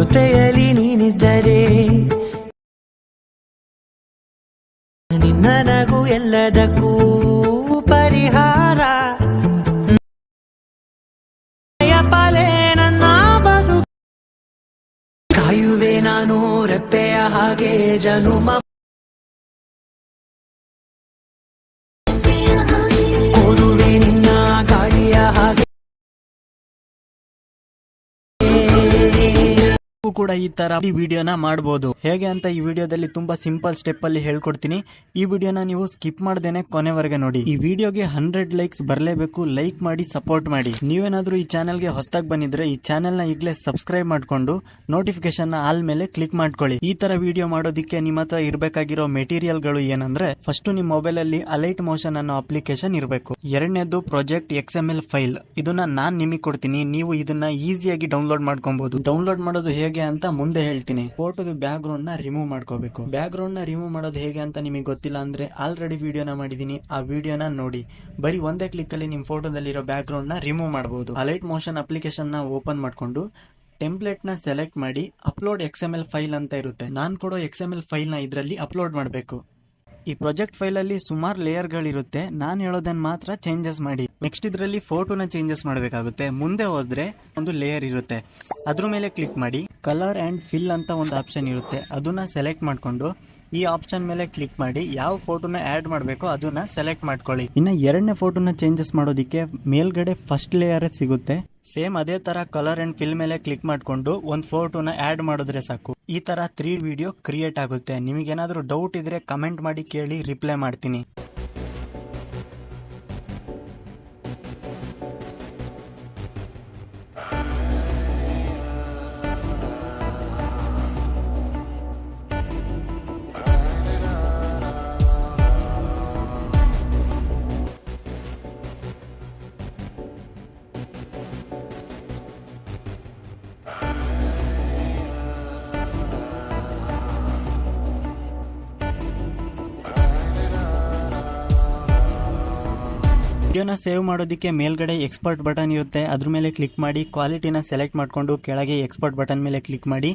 ಜೊತೆಯಲ್ಲಿ ನೀನಿದ್ದರೆ ನಿನ್ನ ನಗು ಎಲ್ಲದಕ್ಕೂ ಪರಿಹಾರ. ಪಾಲೆ ನನ್ನ ಬದು ಕಾಯುವೆ ನಾನು ರೆಪ್ಪೆಯ ಹಾಗೆ ಜನುಮ ಕೋರುವೆ ನಿನ್ನ ಗಾಳಿಯ ಹಾಗೆ. ಕೂಡ ಈ ತರ ವಿಡಿಯೋನ ಮಾಡಬಹುದು. ಹೇಗೆ ಅಂತ ಈ ವಿಡಿಯೋದಲ್ಲಿ ತುಂಬಾ ಸಿಂಪಲ್ ಸ್ಟೆಪ್ ಅಲ್ಲಿ ಹೇಳ್ಕೊಡ್ತೀನಿ. ಈ ವಿಡಿಯೋನ ನೀವು ಸ್ಕಿಪ್ ಮಾಡ್ದೇನೆ ಕೊನೆವರೆಗೆ ನೋಡಿ. ಈ ವಿಡಿಯೋಗೆ 100 ಲೈಕ್ಸ್ ಬರಲೇಬೇಕು. ಲೈಕ್ ಮಾಡಿ ಸಪೋರ್ಟ್ ಮಾಡಿ. ನೀವೇನಾದ್ರೂ ಈ ಚಾನೆಲ್ಗೆ ಹೊಸದಾಗಿ ಬಂದಿದ್ರೆ ಈ ಚಾನೆಲ್ ನ ಈಗಲೇ ಸಬ್ಸ್ಕ್ರೈಬ್ ಮಾಡ್ಕೊಂಡು ನೋಟಿಫಿಕೇಶನ್ ನ ಆಲ್ ಮೇಲೆ ಕ್ಲಿಕ್ ಮಾಡ್ಕೊಳ್ಳಿ. ಈ ತರ ವಿಡಿಯೋ ಮಾಡೋದಕ್ಕೆ ನಿಮ್ಮ ಹತ್ರ ಇರಬೇಕಾಗಿರೋ ಮೆಟೀರಿಯಲ್ ಗಳು ಏನಂದ್ರೆ, ಫಸ್ಟ್ ನಿಮ್ಮ ಮೊಬೈಲ್ ಅಲ್ಲಿ ಅಲೈಟ್ ಮೋಷನ್ ಅನ್ನೋ ಅಪ್ಲಿಕೇಶನ್ ಇರಬೇಕು. ಎರಡನೇದು ಪ್ರಾಜೆಕ್ಟ್ XML ಫೈಲ್. ಇದನ್ನ ನಾನ್ ನಿಮಗೆ ಕೊಡ್ತೀನಿ. ನೀವು ಇದನ್ನ ಈಸಿಯಾಗಿ ಡೌನ್ಲೋಡ್ ಮಾಡ್ಕೊಬಹುದು. ಡೌನ್ಲೋಡ್ ಮಾಡೋದು ಹೇಗೆ ಅಂತ ಮುಂದೆ ಹೇಳ್ತೀನಿ. ಫೋಟೋದ ಬ್ಯಾಕ್ ಗ್ರೌಂಡ್ ನ ರಿಮೂವ್ ಮಾಡ್ಕೋಬೇಕು. ಬ್ಯಾಕ್ ಗ್ರೌಂಡ್ ನ ರಿಮೂವ್ ಮಾಡೋದು ಹೇಗೆ ಅಂತ ನಿಮಗೆ ಗೊತ್ತಿಲ್ಲ ಅಂದ್ರೆ ಆಲ್ರೆಡಿ ವಿಡಿಯೋನ ಮಾಡಿದೀನಿ, ಆ ವಿಡಿಯೋನ ನೋಡಿ. ಬರೀ ಒಂದೇ ಕ್ಲಿಕ್ ಅಲ್ಲಿ ನಿಮ್ ಫೋಟೋದಲ್ಲಿರೋ ಬ್ಯಾಕ್ ಗ್ರೌಂಡ್ ನ ರಿಮೂವ್ ಮಾಡಬಹುದು. ಅಲೈಟ್ ಮೋಷನ್ ಅಪ್ಲಿಕೇಶನ್ ನ ಓಪನ್ ಮಾಡ್ಕೊಂಡು ಟೆಂಪ್ಲೇಟ್ ನ ಸೆಲೆಕ್ಟ್ ಮಾಡಿ ಅಪ್ಲೋಡ್ XML ಫೈಲ್ ಅಂತ ಇರುತ್ತೆ. ನಾನ್ ಕೊಡೋ XML ಫೈಲ್ ನ ಇದರಲ್ಲಿ ಅಪ್ಲೋಡ್ ಮಾಡಬೇಕು. ಈ ಪ್ರಾಜೆಕ್ಟ್ ಫೈಲ್ ಅಲ್ಲಿ ಸುಮಾರು ಲೇಯರ್ ಗಳಿರುತ್ತೆ. ನಾನು ಹೇಳೋದನ್ನ ಮಾತ್ರ ಚೇಂಜಸ್ ಮಾಡಿ. ನೆಕ್ಸ್ಟ್ ಇದರಲ್ಲಿ ಫೋಟೋನ ಚೇಂಜಸ್ ಮಾಡಬೇಕಾಗುತ್ತೆ. ಮುಂದೆ ಹೋದ್ರೆ ಒಂದು ಲೇಯರ್ ಇರುತ್ತೆ, ಅದ್ರ ಮೇಲೆ ಕ್ಲಿಕ್ ಮಾಡಿ. ಕಲರ್ ಅಂಡ್ ಫಿಲ್ ಅಂತ ಒಂದು ಆಪ್ಷನ್ ಇರುತ್ತೆ, ಅದನ್ನ ಸೆಲೆಕ್ಟ್ ಮಾಡ್ಕೊಂಡು ಈ ಆಪ್ಷನ್ ಮೇಲೆ ಕ್ಲಿಕ್ ಮಾಡಿ ಯಾವ ಫೋಟೋನ ಆಡ್ ಮಾಡಬೇಕೋ ಅದನ್ನ ಸೆಲೆಕ್ಟ್ ಮಾಡ್ಕೊಳ್ಳಿ. ಇನ್ನು ಎರಡನೇ ಫೋಟೋನ ಚೇಂಜಸ್ ಮಾಡೋದಕ್ಕೆ ಮೇಲ್ಗಡೆ ಫಸ್ಟ್ ಲೇಯರ್ ಸಿಗುತ್ತೆ. ಸೇಮ್ ಅದೇ ತರ ಕಲರ್ ಅಂಡ್ ಫಿಲ್ ಮೇಲೆ ಕ್ಲಿಕ್ ಮಾಡ್ಕೊಂಡು ಒಂದು ಫೋಟೋನ ಆಡ್ ಮಾಡಿದ್ರೆ ಸಾಕು. ಈ ತರ 3 ವಿಡಿಯೋ ಕ್ರಿಯೇಟ್ ಆಗುತ್ತೆ. ನಿಮಗೇನಾದ್ರೂ ಡೌಟ್ ಇದ್ರೆ ಕಮೆಂಟ್ ಮಾಡಿ ಕೇಳಿ, ರಿಪ್ಲೈ ಮಾಡ್ತೀನಿ. ವಿಡಿಯೋನ ಸೇವ್ ಮಾಡೋದಕ್ಕೆ ಮೇಲ್ಗಡೆ ಎಕ್ಸ್ಪೋರ್ಟ್ ಬಟನ್ ಇರುತ್ತೆ, ಅದ್ರ ಮೇಲೆ ಕ್ಲಿಕ್ ಮಾಡಿ ಕ್ವಾಲಿಟಿನ ಸೆಲೆಕ್ಟ್ ಮಾಡಿಕೊಂಡು ಕೆಳಗೆ ಎಕ್ಸ್ಪೋರ್ಟ್ ಬಟನ್ ಮೇಲೆ ಕ್ಲಿಕ್ ಮಾಡಿ.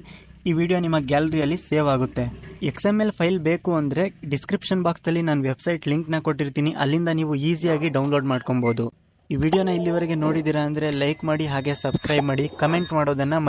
ಈ ವಿಡಿಯೋ ನಿಮ್ಮ ಗ್ಯಾಲರಿಯಲ್ಲಿ ಸೇವ್ ಆಗುತ್ತೆ. XML ಫೈಲ್ ಬೇಕು ಅಂದ್ರೆ ಡಿಸ್ಕ್ರಿಪ್ಷನ್ ಬಾಕ್ಸ್ ಅಲ್ಲಿ ನಾನು ವೆಬ್ಸೈಟ್ ಲಿಂಕ್ ನ ಕೊಟ್ಟಿರ್ತೀನಿ, ಅಲ್ಲಿಂದ ನೀವು ಈಸಿಯಾಗಿ ಡೌನ್ಲೋಡ್ ಮಾಡ್ಕೊಬಹುದು. ಈ ವಿಡಿಯೋನ ಇಲ್ಲಿವರೆಗೆ ನೋಡಿದೀರಾ ಅಂದ್ರೆ ಲೈಕ್ ಮಾಡಿ, ಹಾಗೆ ಸಬ್ಸ್ಕ್ರೈಬ್ ಮಾಡಿ, ಕಮೆಂಟ್ ಮಾಡೋದನ್ನ